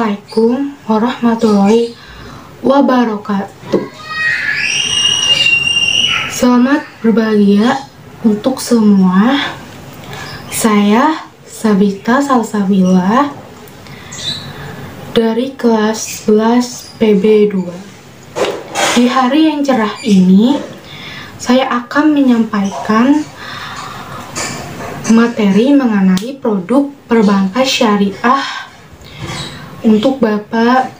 Assalamualaikum warahmatullahi wabarakatuh. Selamat berbahagia untuk semua. Saya Sabita Salsabila dari kelas 11 PB2. Di hari yang cerah ini, saya akan menyampaikan materi mengenai produk perbankan syariah untuk Bapak,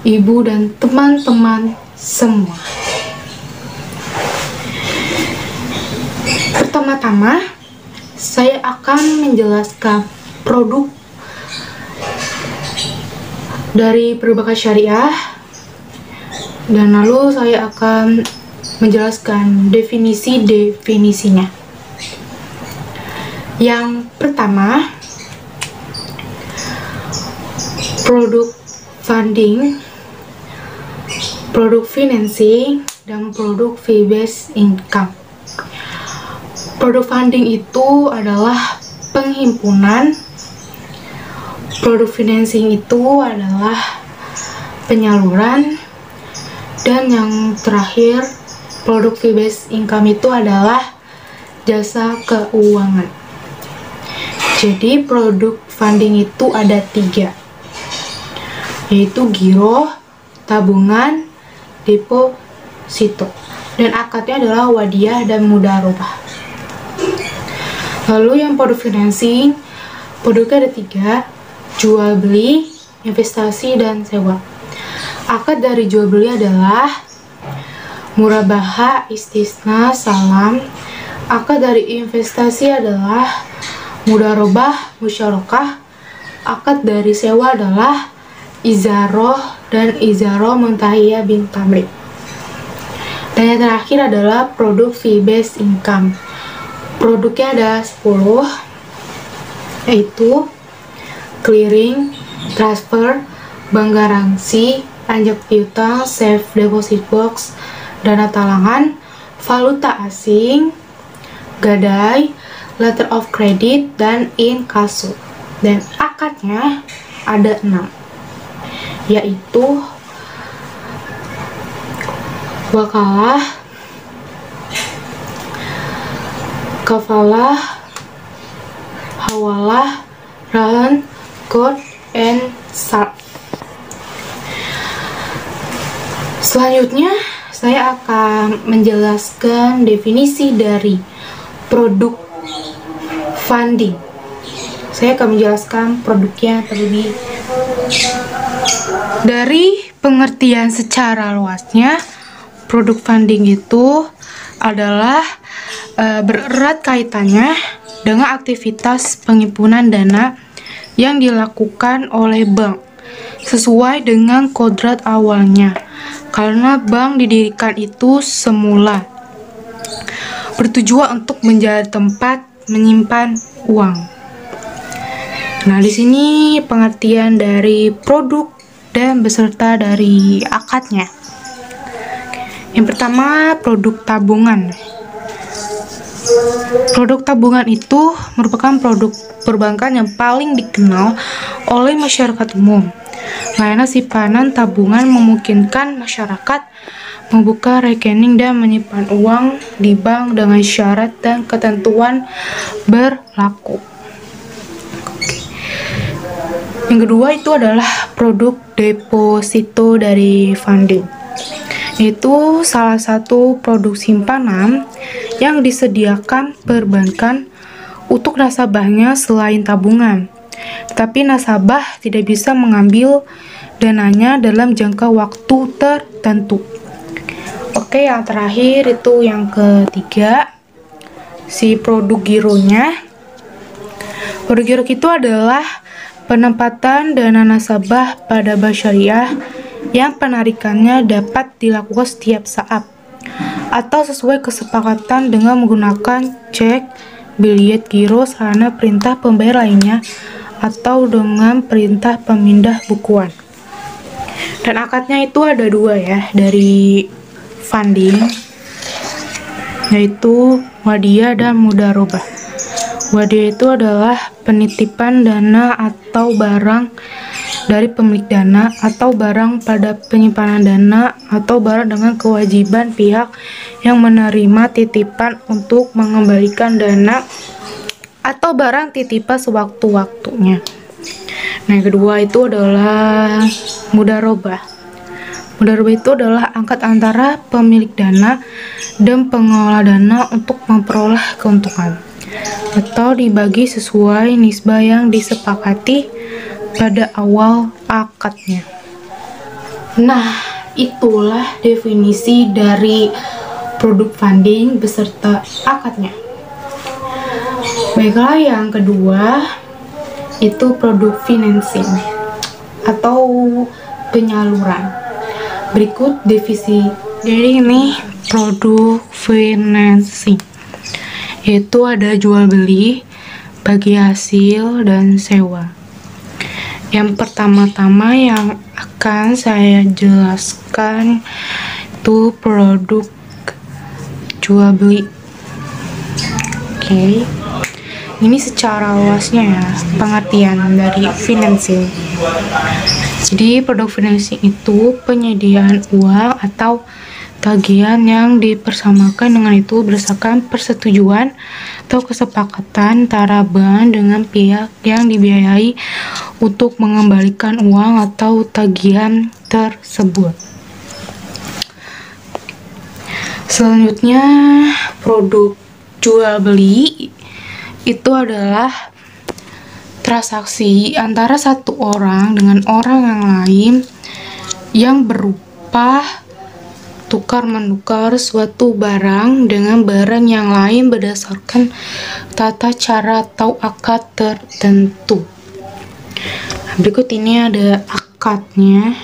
Ibu, dan teman-teman semua. Pertama-tama, saya akan menjelaskan produk dari perbankan syariah, dan lalu saya akan menjelaskan definisi-definisinya. Yang pertama, produk funding, produk financing, dan produk fee-based income. Produk funding itu adalah penghimpunan, produk financing itu adalah penyaluran, dan yang terakhir, produk fee-based income itu adalah jasa keuangan. Jadi produk funding itu ada 3, yaitu giro, tabungan, deposito, dan akadnya adalah wadiyah dan mudharabah. Lalu yang produk financing, produknya ada 3, jual beli, investasi, dan sewa. Akad dari jual beli adalah murabahah, istisna, salam. Akad dari investasi adalah mudharabah, musyarakah. Akad dari sewa adalah izaroh dan izaroh muntahiyah bin tamlik. Dan yang terakhir adalah produk fee-based income. Produknya ada 10, yaitu clearing, transfer, bank garansi, pajak piutang, safe deposit box, dana talangan, valuta asing, gadai, letter of credit, dan inkasso. Dan akadnya ada 6, yaitu wakalah, kafalah, hawalah, rahan, qard, and sarf. Selanjutnya, saya akan menjelaskan definisi dari produk funding. Saya akan menjelaskan produknya terlebih. Dari pengertian secara luasnya, produk funding itu adalah bererat kaitannya dengan aktivitas penghimpunan dana yang dilakukan oleh bank sesuai dengan kodrat awalnya, karena bank didirikan itu semula bertujuan untuk menjadi tempat menyimpan uang. Nah, di sini pengertian dari produk dan beserta dari akadnya. Yang pertama, produk tabungan. Produk tabungan itu merupakan produk perbankan yang paling dikenal oleh masyarakat umum. Layanan simpanan tabungan memungkinkan masyarakat membuka rekening dan menyimpan uang di bank dengan syarat dan ketentuan berlaku. Yang kedua itu adalah produk deposito dari funding. Itu salah satu produk simpanan yang disediakan perbankan untuk nasabahnya selain tabungan. Tetapi nasabah tidak bisa mengambil dananya dalam jangka waktu tertentu. Oke, yang terakhir itu yang ketiga, si produk gironya. Produk giro itu adalah penempatan dana nasabah pada bank syariah yang penarikannya dapat dilakukan setiap saat atau sesuai kesepakatan dengan menggunakan cek, biliet giro, sarana perintah pembayar lainnya, atau dengan perintah pemindah bukuan. Dan akadnya itu ada 2 ya dari funding, yaitu wadiyah dan mudharabah. Wadiyah itu adalah penitipan dana atau barang dari pemilik dana atau barang pada penyimpanan dana atau barang dengan kewajiban pihak yang menerima titipan untuk mengembalikan dana atau barang titipan sewaktu-waktunya. Nah, yang kedua itu adalah mudharabah. Mudharabah itu adalah akad antara pemilik dana dan pengelola dana untuk memperoleh keuntungan atau dibagi sesuai nisbah yang disepakati pada awal akadnya. Nah, itulah definisi dari produk funding beserta akadnya. Baiklah, yang kedua itu produk financing atau penyaluran. Berikut definisi. Jadi ini produk financing, yaitu ada jual beli, bagi hasil, dan sewa. Yang pertama-tama yang akan saya jelaskan itu produk jual beli. Oke. Ini secara luasnya ya pengertian dari financing. Jadi produk financing itu penyediaan uang atau tagihan yang dipersamakan dengan itu berdasarkan persetujuan atau kesepakatan antara bank dengan pihak yang dibiayai untuk mengembalikan uang atau tagihan tersebut. Selanjutnya, produk jual beli itu adalah transaksi antara satu orang dengan orang yang lain yang berupa tukar-menukar suatu barang dengan barang yang lain berdasarkan tata cara atau akad tertentu. Berikut ini ada akadnya.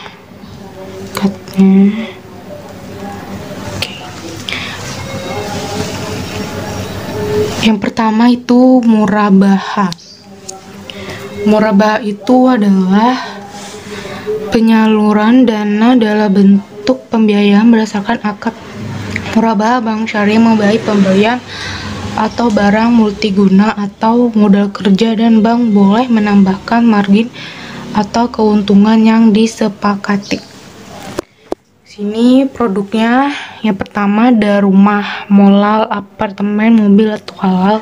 Yang pertama itu murabahah. Murabahah itu adalah penyaluran dana dalam bentuk pembiayaan berdasarkan akad. Murabahah bank syariah membiayai pembelian atau barang multiguna atau modal kerja, dan bank boleh menambahkan margin atau keuntungan yang disepakati. Sini produknya yang pertama ada rumah, mall, apartemen, mobil atau halal.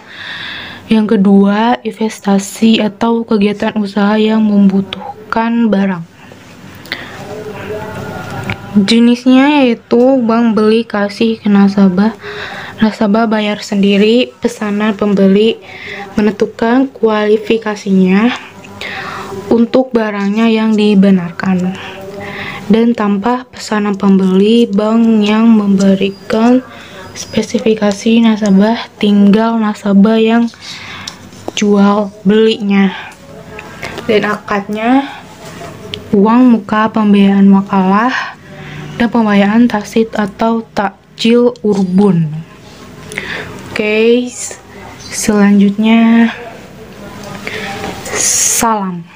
Yang kedua investasi atau kegiatan usaha yang membutuhkan barang. Jenisnya yaitu bank beli kasih ke nasabah, nasabah bayar sendiri, pesanan pembeli menentukan kualifikasinya untuk barangnya yang dibenarkan. Dan tanpa pesanan pembeli, bank yang memberikan spesifikasi nasabah tinggal nasabah yang jual belinya. Dan akadnya uang muka, pembiayaan wakalah, dan pembiayaan taksid atau takjil urbun. Oke, selanjutnya salam.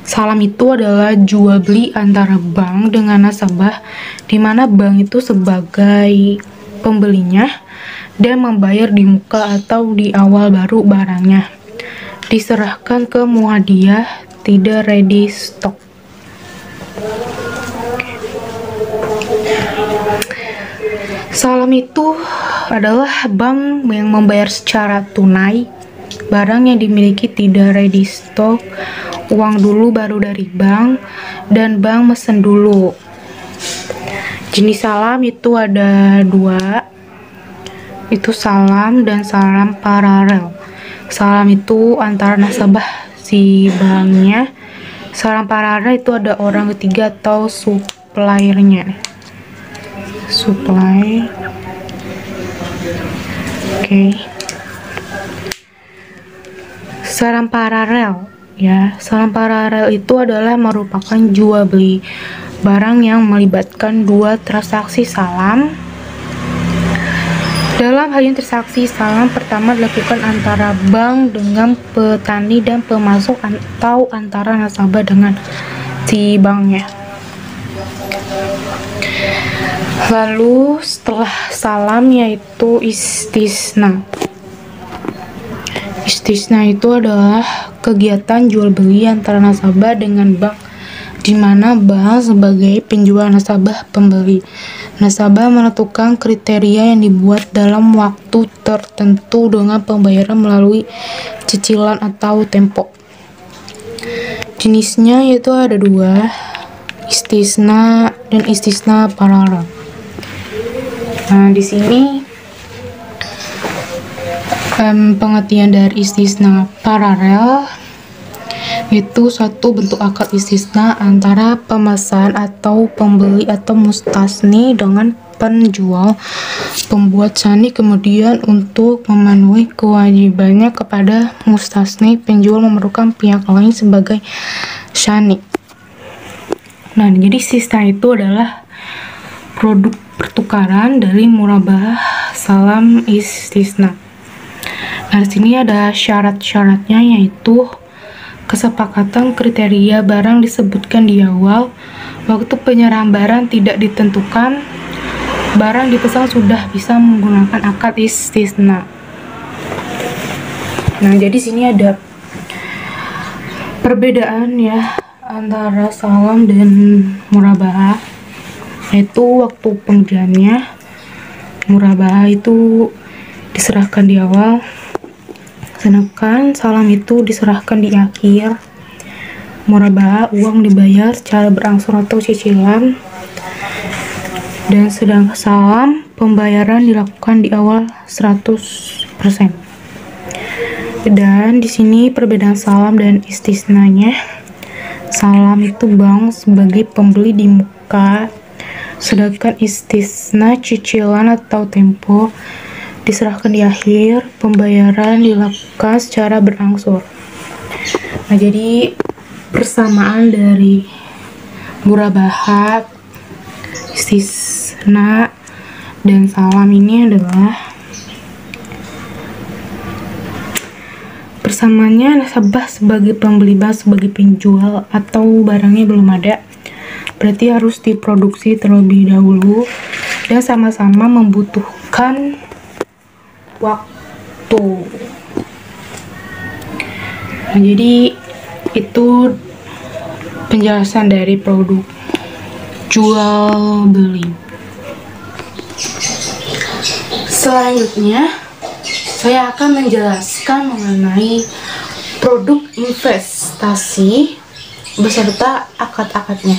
Salam itu adalah jual beli antara bank dengan nasabah, di mana bank itu sebagai pembelinya dan membayar di muka atau di awal baru barangnya diserahkan ke muhadiah, tidak ready stock. Salam itu adalah bank yang membayar secara tunai barang yang dimiliki, tidak ready stock, uang dulu baru dari bank, dan bank mesen dulu. Jenis salam itu ada dua, itu salam dan salam paralel. Salam itu antara nasabah si banknya. Salam paralel itu ada orang ketiga atau suppliernya. Supply. Oke. Salam paralel. Ya, salam paralel itu adalah merupakan jual beli barang yang melibatkan dua transaksi salam. Dalam hal ini transaksi salam pertama dilakukan antara bank dengan petani dan pemasok atau antara nasabah dengan si banknya. Lalu setelah salam yaitu istisna. Istisna itu adalah kegiatan jual beli antara nasabah dengan bank, di mana bank sebagai penjual, nasabah pembeli. Nasabah menentukan kriteria yang dibuat dalam waktu tertentu dengan pembayaran melalui cicilan atau tempo. Jenisnya yaitu ada dua, istisna dan istisna paralel. Nah, di sini pengertian dari istisna paralel itu suatu bentuk akad istisna antara pemesan atau pembeli atau mustasni dengan penjual pembuat sani, kemudian untuk memenuhi kewajibannya kepada mustasni, penjual memerlukan pihak lain sebagai sani. Nah, jadi istisna itu adalah produk pertukaran dari murabahah salam istisna. Nah, di sini ada syarat-syaratnya, yaitu kesepakatan kriteria barang disebutkan di awal, waktu penyerahan barang tidak ditentukan, barang dipesan sudah bisa menggunakan akad istisna. Nah, jadi sini ada perbedaan ya antara salam dan murabahah, yaitu waktu pengerjaannya. Murabahah itu diserahkan di awal, sedangkan salam itu diserahkan di akhir. Murabahah uang dibayar secara berangsur atau cicilan, dan sedangkan salam pembayaran dilakukan di awal 100%. Dan di sini perbedaan salam dan istisnanya. Salam itu bank sebagai pembeli di muka, sedangkan istisna cicilan atau tempo diserahkan di akhir, pembayaran dilakukan secara berangsur. Nah, jadi persamaan dari murabahah, istisna, dan salam ini adalah persamaannya nasabah sebagai pembeli, bank sebagai penjual, atau barangnya belum ada, berarti harus diproduksi terlebih dahulu dan sama-sama membutuhkan waktu. Nah, jadi itu penjelasan dari produk jual beli. Selanjutnya saya akan menjelaskan mengenai produk investasi beserta akad-akadnya.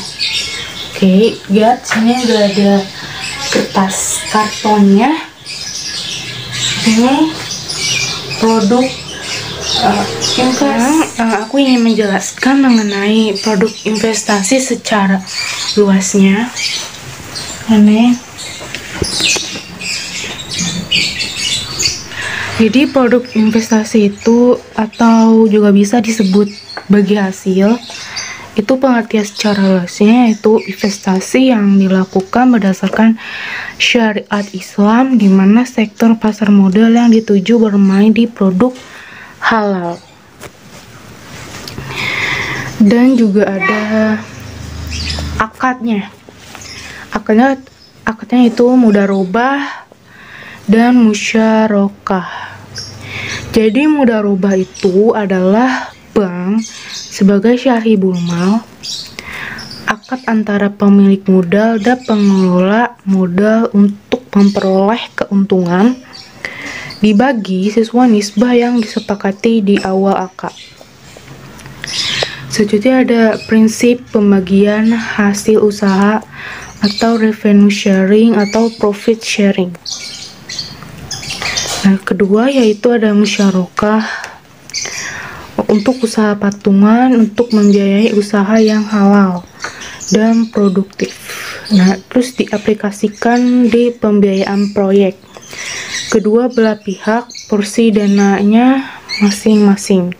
Oke, lihat sini ada kertas kartonnya. Ini produk aku ingin menjelaskan mengenai produk investasi secara luasnya. Jadi produk investasi itu, atau juga bisa disebut bagi hasil, itu pengertian secara luasnya yaitu investasi yang dilakukan berdasarkan syariat Islam, di mana sektor pasar modal yang dituju bermain di produk halal. Dan juga ada akadnya. Akadnya itu mudharabah dan musyarakah. Jadi mudharabah itu adalah bank sebagai syahibul mal, akad antara pemilik modal dan pengelola modal untuk memperoleh keuntungan, dibagi sesuai nisbah yang disepakati di awal akad. Selanjutnya ada prinsip pembagian hasil usaha atau revenue sharing atau profit sharing. Nah, kedua yaitu ada musyarakah untuk usaha patungan untuk membiayai usaha yang halal dan produktif. Nah, terus diaplikasikan di pembiayaan proyek. Kedua belah pihak porsi dananya masing-masing.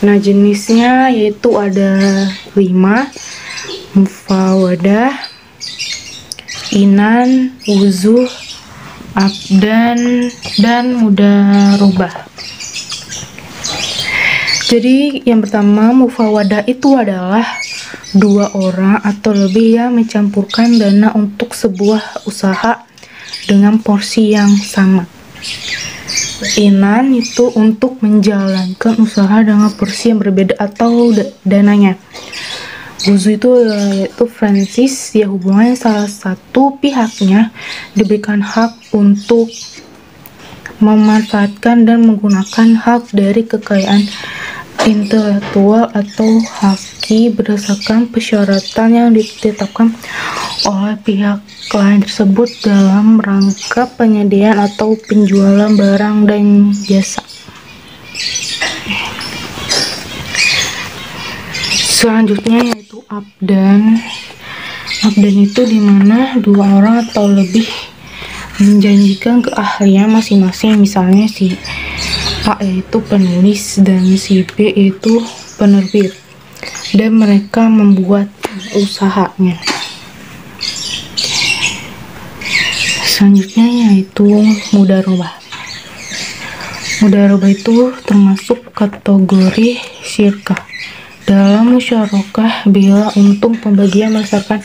Nah, jenisnya yaitu ada 5: mufawadah, inan, wuzuh, abdan, dan mudharabah. Jadi yang pertama, mufawadah itu adalah dua orang atau lebih yang mencampurkan dana untuk sebuah usaha dengan porsi yang sama. keinginan itu untuk menjalankan usaha dengan porsi yang berbeda atau dananya. Guzu itu yaitu franchise ya, hubungannya salah satu pihaknya diberikan hak untuk memanfaatkan dan menggunakan hak dari kekayaan intelektual atau haki berdasarkan persyaratan yang ditetapkan oleh pihak lain tersebut dalam rangka penyediaan atau penjualan barang dan jasa. Selanjutnya yaitu abdan. Abdan itu dimana dua orang atau lebih menjanjikan keahlian masing-masing, misalnya si A yaitu penulis dan si B itu penerbit, dan mereka membuat usahanya. Selanjutnya yaitu mudarobah. Mudarobah itu termasuk kategori syirkah. Dalam musyarakah bila untung pembagian berdasarkan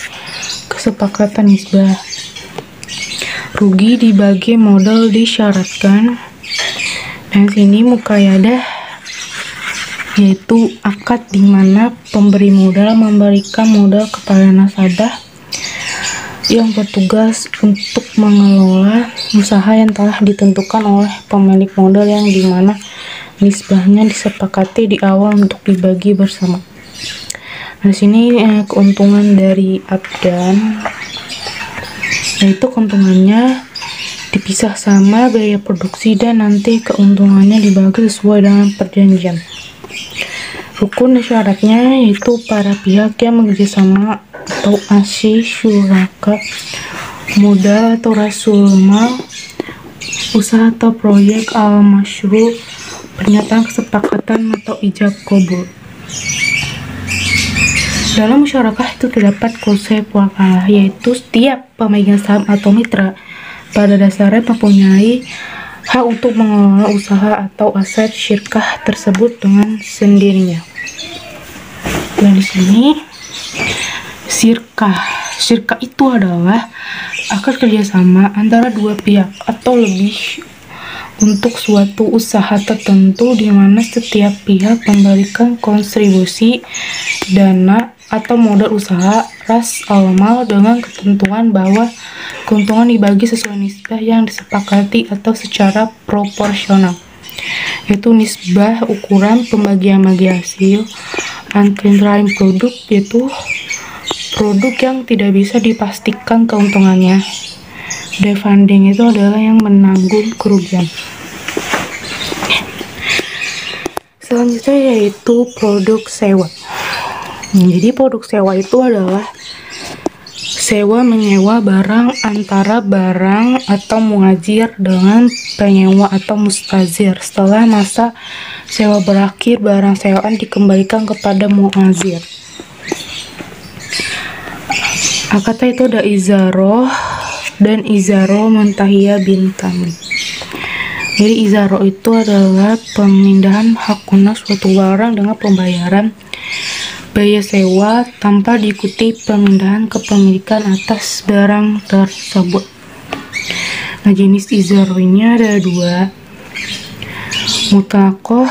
kesepakatan nisbah. Rugi dibagi modal disyaratkan. Dan sini muqayyadah yaitu akad di mana pemberi modal memberikan modal kepada nasabah yang bertugas untuk mengelola usaha yang telah ditentukan oleh pemilik modal, yang dimana nisbahnya disepakati di awal untuk dibagi bersama. Nah, sini keuntungan dari abdan yaitu keuntungannya dipisah sama biaya produksi dan nanti keuntungannya dibagi sesuai dengan perjanjian. Rukun syaratnya yaitu para pihak yang bekerjasama atau asy syuraka, modal atau rasul mal, usaha atau proyek al-masyru, pernyataan kesepakatan atau ijab qabul. Dalam musyarakah itu terdapat konsep wakalah, yaitu setiap pemegang saham atau mitra pada dasarnya mempunyai hak untuk mengelola usaha atau aset syirkah tersebut dengan sendirinya. Dan di sini syirkah itu adalah akad kerjasama antara dua pihak atau lebih untuk suatu usaha tertentu di mana setiap pihak memberikan kontribusi dana atau modal usaha ras al-mal dengan ketentuan bahwa keuntungan dibagi sesuai nisbah yang disepakati atau secara proporsional, yaitu nisbah ukuran pembagian bagi hasil antara produk, yaitu produk yang tidak bisa dipastikan keuntungannya. Defunding itu adalah yang menanggung kerugian. Selanjutnya yaitu produk sewa. Jadi produk sewa itu adalah sewa menyewa barang antara barang atau muajir dengan penyewa atau mustazir. Setelah masa sewa berakhir, barang sewaan dikembalikan kepada muajir. Akadnya itu ada izaroh dan izaro muntahiyah bin tamlik. Jadi izaro itu adalah pemindahan hak guna suatu barang dengan pembayaran biaya sewa tanpa diikuti pemindahan kepemilikan atas barang tersebut. Nah, jenis izaro ini ada dua, mutakoh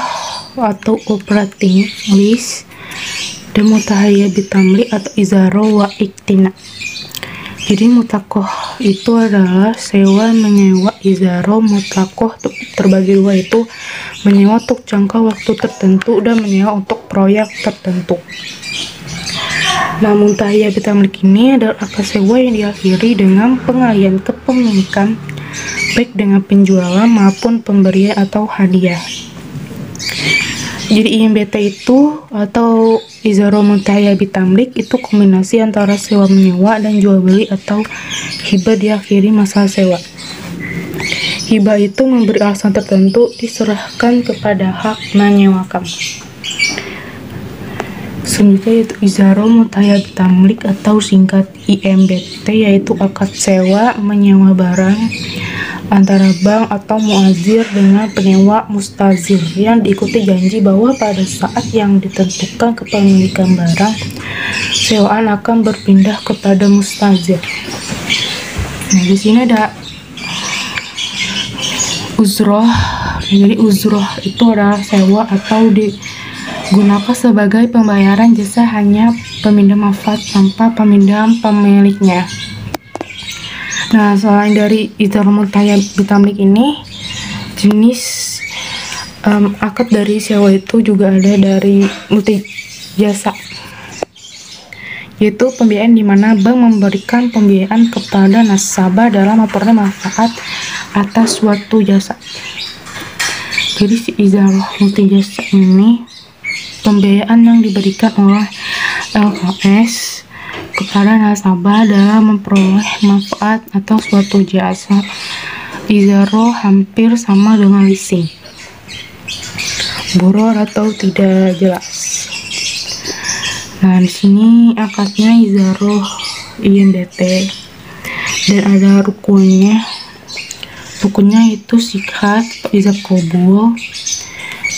atau operating lease dan mutahiyah bitamlik atau izaro wa iktina. Jadi mutakoh itu adalah sewa menyewa. Izaro mutakoh terbagi dua, itu menyewa untuk jangka waktu tertentu dan menyewa untuk proyek tertentu. Nah, muntahiyah bitamlik ini adalah akad sewa yang diakhiri dengan pengalihan kepemilikan baik dengan penjualan maupun pemberian atau hadiah. Jadi IMBT itu atau izaro muntahiyah bitamlik itu kombinasi antara sewa menyewa dan jual beli atau hibah diakhiri masa sewa. Hibah itu memberi alasan tertentu diserahkan kepada hak menyewakan. Selanjutnya yaitu izaro muntahiyah bitamlik atau singkat IMBT, yaitu akad sewa menyewa barang antara bank atau muazir dengan penyewa mustazir yang diikuti janji bahwa pada saat yang ditentukan kepemilikan barang sewaan akan berpindah kepada mustazir. Nah, di sini ada uzroh Jadi uzroh itu adalah sewa atau digunakan sebagai pembayaran jasa hanya peminjam manfaat tanpa peminjam pemiliknya. Nah, selain dari ijarah bitamlik ini, jenis akad dari sewa itu juga ada dari multi jasa, yaitu pembiayaan di mana bank memberikan pembiayaan kepada nasabah dalam memperoleh manfaat atas suatu jasa. Jadi si ijarah multi jasa ini pembiayaan yang diberikan oleh LKS kepada nasabah dalam memperoleh manfaat atau suatu jasa. Ijarah hampir sama dengan leasing, boror atau tidak jelas. Nah, di sini akadnya ijarah IMDT dan ada rukunnya. Rukunnya itu sikat, ijab kabul.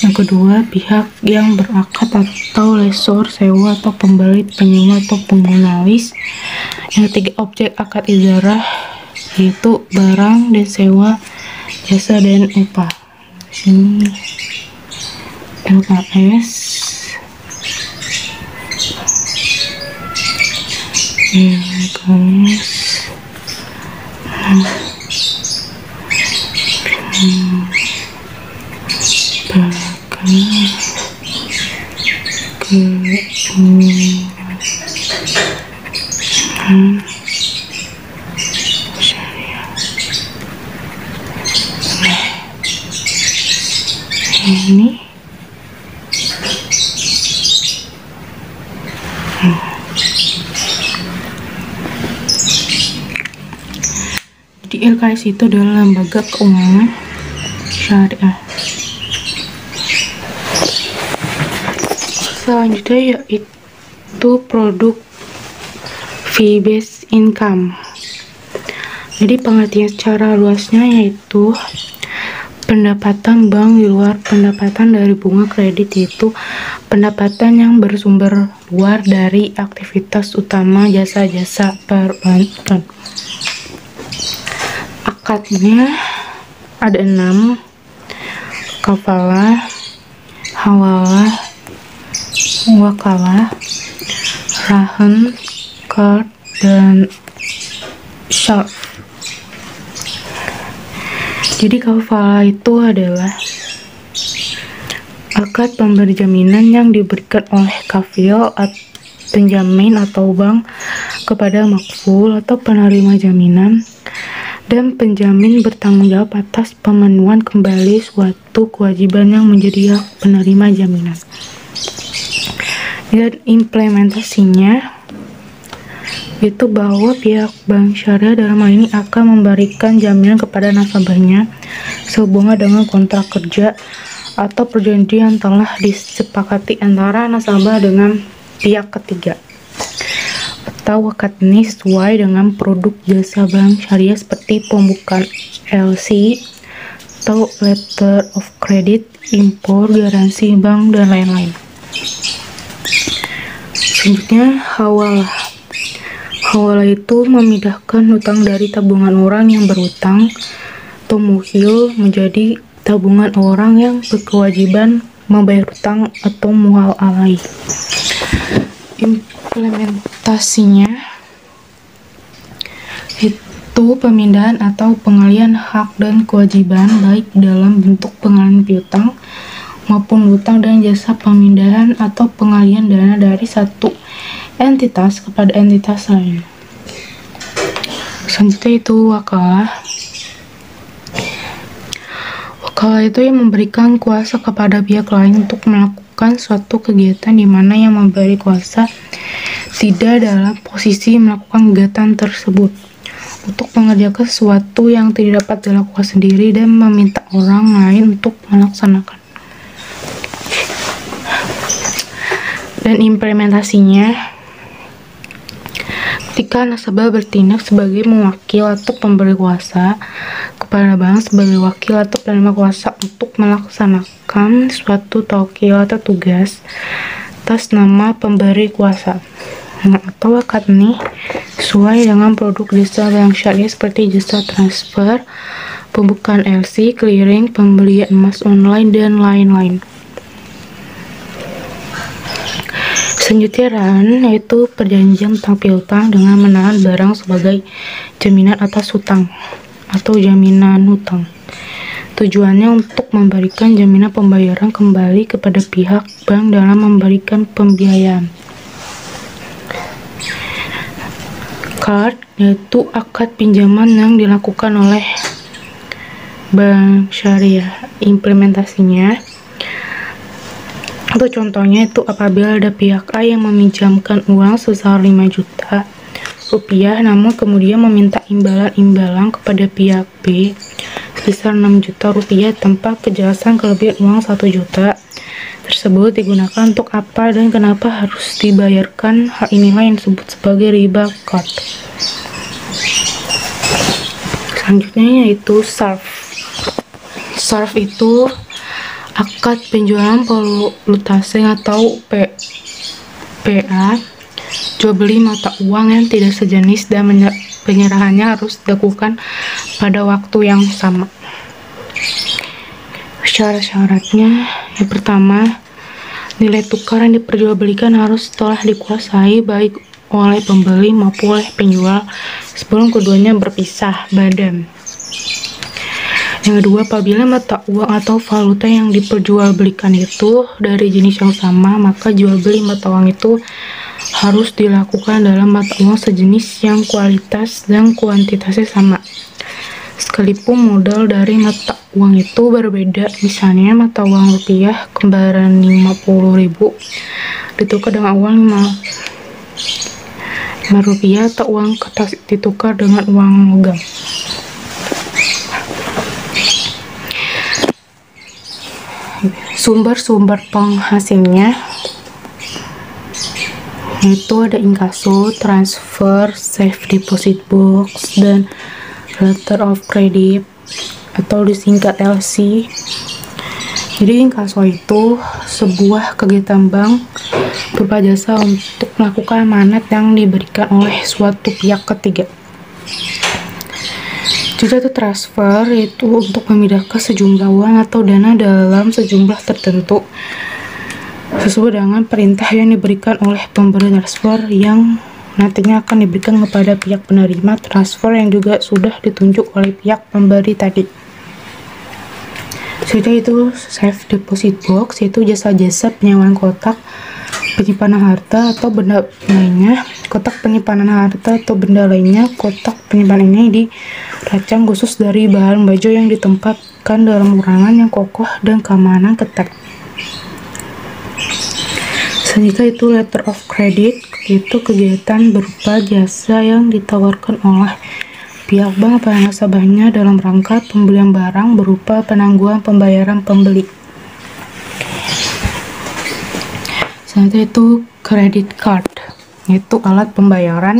Yang kedua, pihak yang berakad atau lesor, sewa atau pembeli, penyewa atau pengguna lis. Yang ketiga, objek akad ijarah yaitu barang dan sewa, jasa dan upah. Sini LKS, ini jadi LKS itu adalah lembaga keuangan syariah. Selanjutnya yaitu produk fee based income. Jadi pengertian secara luasnya yaitu pendapatan bank di luar pendapatan dari bunga kredit, yaitu pendapatan yang bersumber luar dari aktivitas utama jasa-jasa perbankan. Akadnya ada 6: kafalah, hawalah, wakalah, rahan, qard, dan syarf. Jadi kafalah itu adalah akad pemberi jaminan yang diberikan oleh kafil, penjamin atau bank kepada makful atau penerima jaminan, dan penjamin bertanggung jawab atas pemenuhan kembali suatu kewajiban yang menjadi hak penerima jaminan. Dan implementasinya itu bahwa pihak bank syariah dalam hal ini akan memberikan jaminan kepada nasabahnya sehubungan dengan kontrak kerja atau perjanjian telah disepakati antara nasabah dengan pihak ketiga, atau akad ini sesuai dengan produk jasa bank syariah seperti pembukaan LC atau letter of credit, impor, garansi bank, dan lain-lain. Selanjutnya, hawalah. Hawalah itu memindahkan hutang dari tabungan orang yang berhutang atau muhil menjadi tabungan orang yang berkewajiban membayar hutang atau muhal alai. Implementasinya itu pemindahan atau pengalihan hak dan kewajiban baik dalam bentuk pengalihan piutang maupun hutang dan jasa pemindahan atau pengalihan dana dari satu entitas kepada entitas lain. Selanjutnya itu wakalah. Wakalah itu yang memberikan kuasa kepada pihak lain untuk melakukan suatu kegiatan di mana yang memberi kuasa tidak dalam posisi melakukan kegiatan tersebut, untuk mengerjakan sesuatu yang tidak dapat dilakukan sendiri dan meminta orang lain untuk melaksanakan. Dan implementasinya, ketika nasabah bertindak sebagai mewakil atau pemberi kuasa kepada bank sebagai wakil atau penerima kuasa untuk melaksanakan suatu taukil atau tugas atas nama pemberi kuasa. Atau akad ini sesuai dengan produk jasa bank syariah seperti jasa transfer, pembukaan LC, clearing, pembelian emas online, dan lain-lain. Selanjutnya yaitu perjanjian tentang piutang dengan menahan barang sebagai jaminan atas hutang atau jaminan hutang. Tujuannya untuk memberikan jaminan pembayaran kembali kepada pihak bank dalam memberikan pembiayaan. Card yaitu akad pinjaman yang dilakukan oleh bank syariah. Implementasinya atau contohnya itu apabila ada pihak A yang meminjamkan uang sebesar 5 juta rupiah namun kemudian meminta imbalan kepada pihak B sebesar 6 juta rupiah tanpa kejelasan kelebihan uang 1 juta tersebut digunakan untuk apa dan kenapa harus dibayarkan. Hal inilah yang disebut sebagai riba qard. Selanjutnya yaitu SARF. SARF itu akad penjualan valutasing atau PA, jual beli mata uang yang tidak sejenis dan penyerahannya harus dilakukan pada waktu yang sama. Syarat-syaratnya yang pertama, nilai tukar yang diperjualbelikan harus telah dikuasai baik oleh pembeli maupun oleh penjual sebelum keduanya berpisah badan. Yang kedua, apabila mata uang atau valuta yang diperjualbelikan itu dari jenis yang sama, maka jual beli mata uang itu harus dilakukan dalam mata uang sejenis yang kualitas dan kuantitasnya sama. Sekalipun modal dari mata uang itu berbeda, misalnya mata uang rupiah kembaran 50.000 ditukar dengan uang 5 rupiah atau uang kertas ditukar dengan uang logam. Sumber-sumber penghasilnya itu ada inkaso, transfer, safe deposit box, dan letter of credit atau disingkat LC. Jadi inkaso itu sebuah kegiatan bank berupa jasa untuk melakukan amanat yang diberikan oleh suatu pihak ketiga. Juga itu transfer, yaitu untuk memindahkan sejumlah uang atau dana dalam sejumlah tertentu sesuai dengan perintah yang diberikan oleh pemberi transfer yang nantinya akan diberikan kepada pihak penerima transfer yang juga sudah ditunjuk oleh pihak pemberi tadi. Setelah itu safe deposit box, yaitu jasa-jasa penyewaan kotak penyimpanan harta atau benda lainnya. Kotak penyimpanan harta atau benda lainnya, kotak penyimpanan ini dirancang khusus dari bahan baja yang ditempatkan dalam ruangan yang kokoh dan keamanan ketat. Selanjutnya itu letter of credit, itu kegiatan berupa jasa yang ditawarkan oleh pihak bank pada nasabahnya dalam rangka pembelian barang berupa penangguhan pembayaran pembeli. Selanjutnya itu credit card, yaitu alat pembayaran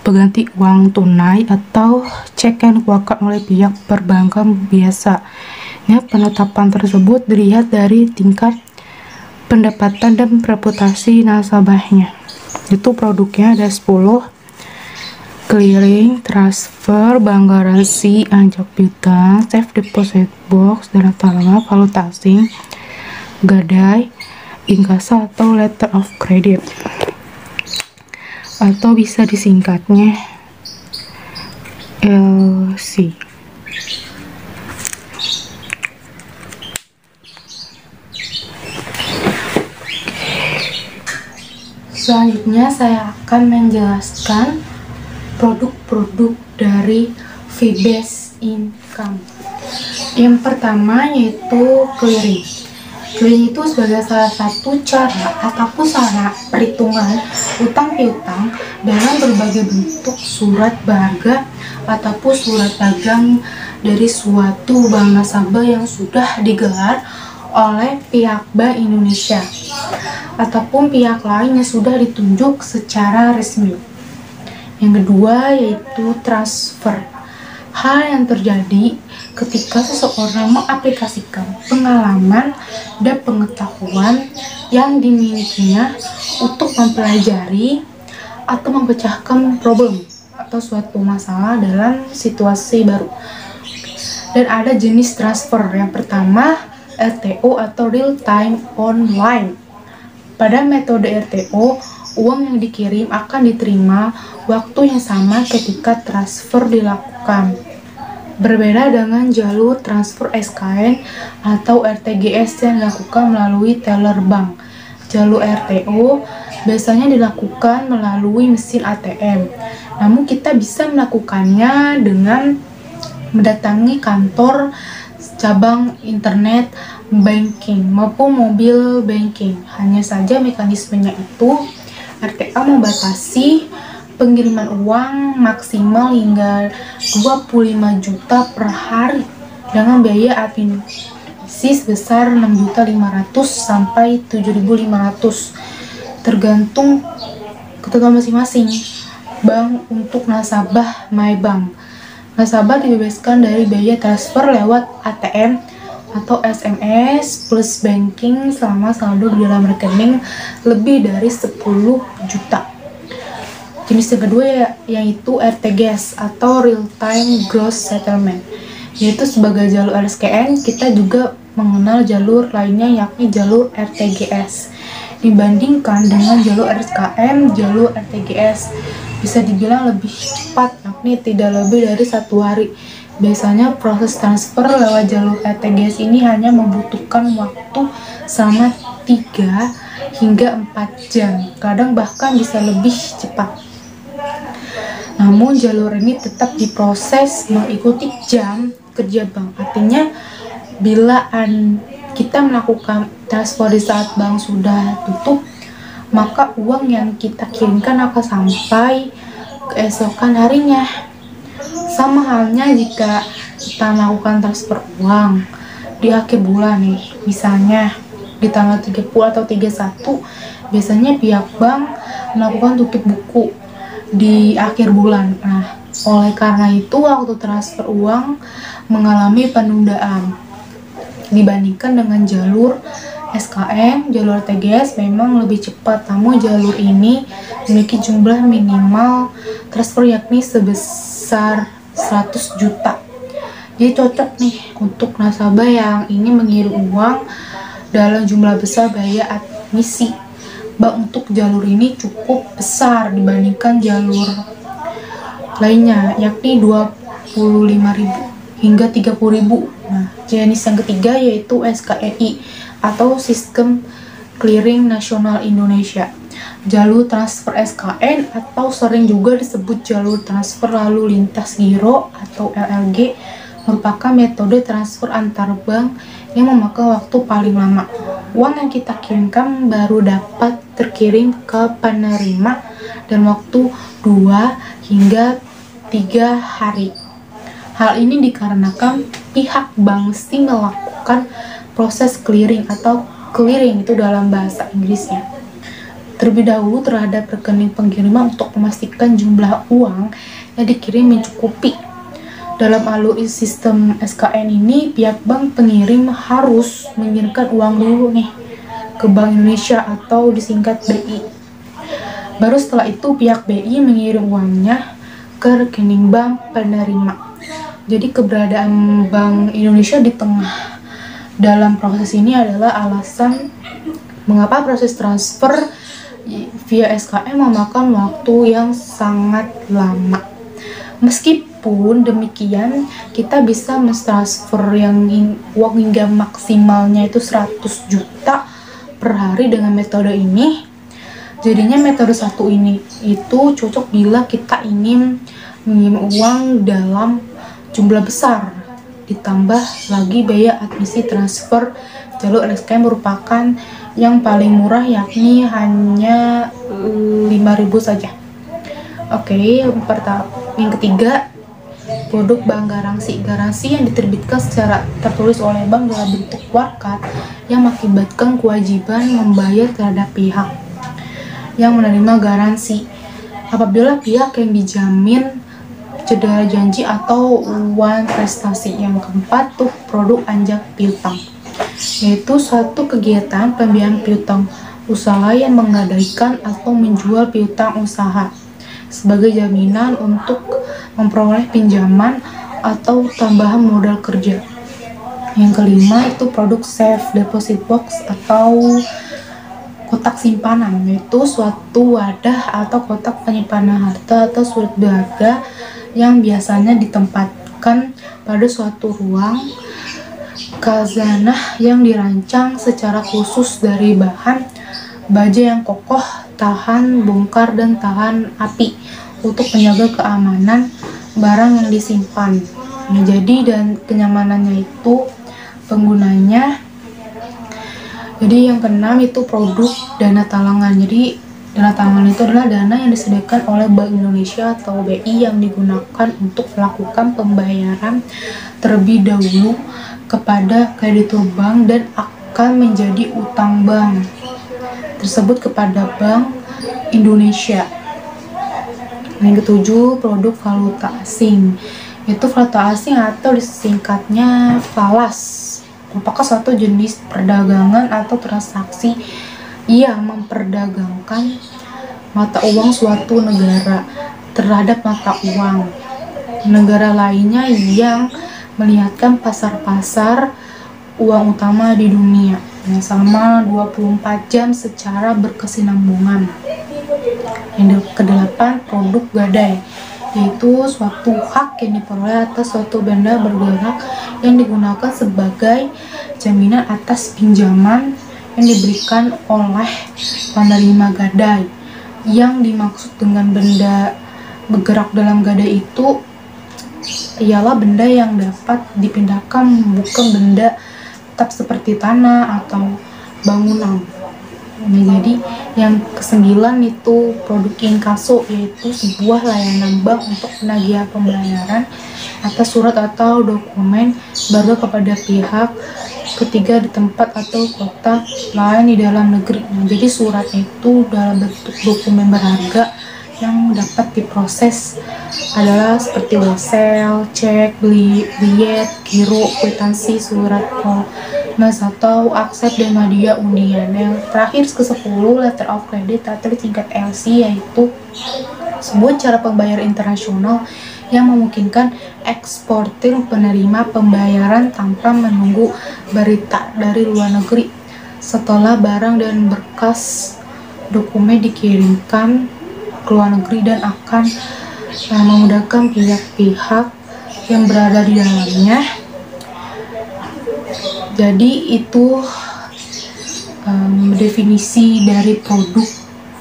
pengganti uang tunai atau cek yang dikeluarkan oleh pihak perbankan biasanya. Penetapan tersebut dilihat dari tingkat pendapatan dan reputasi nasabahnya. Itu produknya ada 10: clearing, transfer, bank garansi, ajak piutang, safe deposit box, dana talangan, valuta asing, gadai, inkasa atau letter of credit, atau bisa disingkatnya LC. Selanjutnya saya akan menjelaskan produk-produk dari fee-based income. Yang pertama yaitu clearing. Clearing itu sebagai salah satu cara ataupun sarana perhitungan utang piutang dalam berbagai bentuk surat berharga ataupun surat dagang dari suatu bank nasabah yang sudah digelar oleh pihak Bank Indonesia ataupun pihak lain yang sudah ditunjuk secara resmi. Yang kedua yaitu transfer. Hal yang terjadi ketika seseorang mengaplikasikan pengalaman dan pengetahuan yang dimilikinya untuk mempelajari atau memecahkan problem atau suatu masalah dalam situasi baru. Dan ada jenis transfer. Yang pertama, RTO atau real time online. Pada metode RTO, uang yang dikirim akan diterima waktu yang sama ketika transfer dilakukan. Berbeda dengan jalur transfer SKN atau RTGS yang dilakukan melalui teller bank. Jalur RTO biasanya dilakukan melalui mesin ATM. Namun kita bisa melakukannya dengan mendatangi kantor cabang internet banking maupun mobile banking. Hanya saja mekanismenya itu RTA membatasi pengiriman uang maksimal hingga 25 juta per hari dengan biaya administrasi sebesar 6.500.000 sampai 7.500 tergantung ketentuan masing-masing bank. Untuk nasabah MyBank, nasabah dibebaskan dari biaya transfer lewat ATM atau SMS plus banking selama saldo di dalam rekening lebih dari 10 juta. Jenis yang kedua yaitu RTGS atau Real Time Gross Settlement, yaitu sebagai jalur RSKN. Kita juga mengenal jalur lainnya yakni jalur RTGS. Dibandingkan dengan jalur RSKN, jalur RTGS bisa dibilang lebih cepat, yakni tidak lebih dari 1 hari. Biasanya proses transfer lewat jalur RTGS ini hanya membutuhkan waktu selama 3 hingga 4 jam, kadang bahkan bisa lebih cepat. Namun jalur ini tetap diproses mengikuti jam kerja bank. Artinya bila kita melakukan transfer di saat bank sudah tutup, maka uang yang kita kirimkan akan sampai keesokan harinya. Sama halnya jika kita melakukan transfer uang di akhir bulan nih, misalnya di tanggal 30 atau 31, biasanya pihak bank melakukan tutup buku di akhir bulan. Nah, oleh karena itu waktu transfer uang mengalami penundaan dibandingkan dengan jalur SKN. Jalur TGS memang lebih cepat, namun jalur ini memiliki jumlah minimal transfer yakni sebesar 100 juta. Jadi cocok nih untuk nasabah yang ingin mengirim uang dalam jumlah besar. Biaya admisi bank untuk jalur ini cukup besar dibandingkan jalur lainnya, yakni 25.000 hingga 30.000. Nah, jenis yang ketiga yaitu SKNI atau Sistem Clearing Nasional Indonesia. Jalur transfer SKN atau sering juga disebut jalur transfer lalu lintas giro atau LLG merupakan metode transfer antar bank yang memakan waktu paling lama. Uang yang kita kirimkan baru dapat terkirim ke penerima dalam waktu 2 hingga 3 hari. Hal ini dikarenakan pihak bank mesti melakukan proses clearing atau clearing itu dalam bahasa Inggrisnya terlebih dahulu terhadap rekening pengiriman untuk memastikan jumlah uang yang dikirim mencukupi. Dalam alur sistem SKN ini, pihak bank pengirim harus mengirimkan uang dulu nih ke Bank Indonesia atau disingkat BI. Baru setelah itu pihak BI mengirim uangnya ke rekening bank penerima. Jadi keberadaan Bank Indonesia di tengah dalam proses ini adalah alasan mengapa proses transfer via SKN memakan waktu yang sangat lama. Meskipun demikian, kita bisa mentransfer uang hingga maksimalnya itu 100 juta per hari dengan metode ini. Jadinya metode satu ini itu cocok bila kita ingin mengirim uang dalam jumlah besar. Ditambah lagi biaya admisi transfer jalur SKN merupakan yang paling murah, yakni hanya 5.000 saja. Oke, yang ketiga, produk bank garansi. Garansi yang diterbitkan secara tertulis oleh bank dalam bentuk warkat yang mengakibatkan kewajiban membayar terhadap pihak yang menerima garansi apabila pihak yang dijamin cedera janji atau uang prestasi. Yang keempat tuh produk anjak piutang, yaitu suatu kegiatan pembiayaan piutang usaha yang menggadaikan atau menjual piutang usaha sebagai jaminan untuk memperoleh pinjaman atau tambahan modal kerja. Yang kelima itu produk safe deposit box atau kotak simpanan, yaitu suatu wadah atau kotak penyimpanan harta atau surat berharga yang biasanya ditempatkan pada suatu ruang khazanah yang dirancang secara khusus dari bahan baja yang kokoh, tahan bongkar dan tahan api untuk menjaga keamanan barang yang disimpan. Nah, jadi dan kenyamanannya itu penggunanya. Jadi yang keenam itu produk dana talangan. Jadi dana talangan itu adalah dana yang disediakan oleh Bank Indonesia atau BI yang digunakan untuk melakukan pembayaran terlebih dahulu kepada kreditur bank dan akan menjadi utang bank tersebut kepada Bank Indonesia. Yang ketujuh, produk valuta asing. Itu valuta asing atau disingkatnya falas merupakan suatu jenis perdagangan atau transaksi yang memperdagangkan mata uang suatu negara terhadap mata uang negara lainnya yang melihatkan pasar-pasar uang utama di dunia yang selama 24 jam secara berkesinambungan. Yang kedelapan, produk gadai, yaitu suatu hak yang diperoleh atas suatu benda bergerak yang digunakan sebagai jaminan atas pinjaman yang diberikan oleh penerima gadai. Yang dimaksud dengan benda bergerak dalam gadai itu ialah benda yang dapat dipindahkan, bukan benda tetap seperti tanah atau bangunan. Nah, jadi yang kesembilan itu produk inkaso, yaitu sebuah layanan bank untuk penagihan pembayaran atas surat atau dokumen berharga kepada pihak ketiga di tempat atau kota lain di dalam negeri. Nah, jadi surat itu dalam bentuk dokumen berharga yang dapat diproses adalah seperti wesel, cek, bilet, giro, kwitansi, surat mas atau aksep dan hadiah undian. Yang terakhir ke-10, letter of credit atau disingkat LC, yaitu sebuah cara pembayaran internasional yang memungkinkan eksportir penerima pembayaran tanpa menunggu berita dari luar negeri setelah barang dan berkas dokumen dikirimkan ke luar negeri dan akan memudahkan pihak-pihak yang berada di dalamnya. Jadi itu definisi dari produk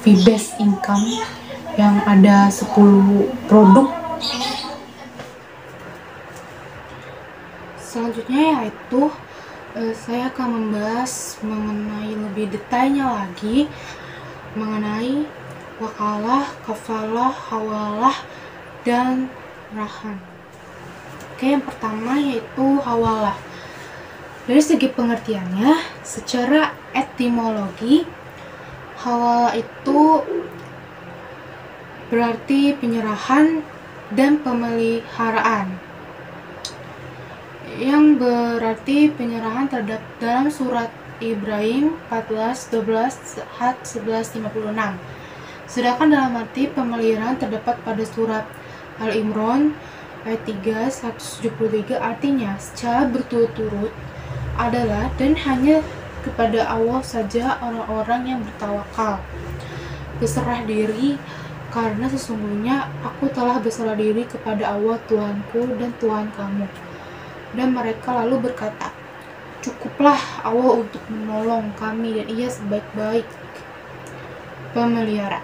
fee-based income yang ada 10 produk. Selanjutnya yaitu saya akan membahas mengenai lebih detailnya lagi mengenai wakalah, kafalah, hawalah, dan rahan. Oke, yang pertama yaitu hawalah. Dari segi pengertiannya, secara etimologi, hawalah itu berarti penyerahan dan pemeliharaan, yang berarti penyerahan terhadap dalam surat Ibrahim 14:12 had 11:56. Sedangkan dalam arti pemeliharaan terdapat pada surat Al-Imran ayat 3 173, artinya secara berturut-turut adalah dan hanya kepada Allah saja orang-orang yang bertawakal, berserah diri, karena sesungguhnya aku telah berserah diri kepada Allah Tuhanku dan Tuhan kamu. Dan mereka lalu berkata, cukuplah Allah untuk menolong kami dan Ia sebaik-baik pemelihara.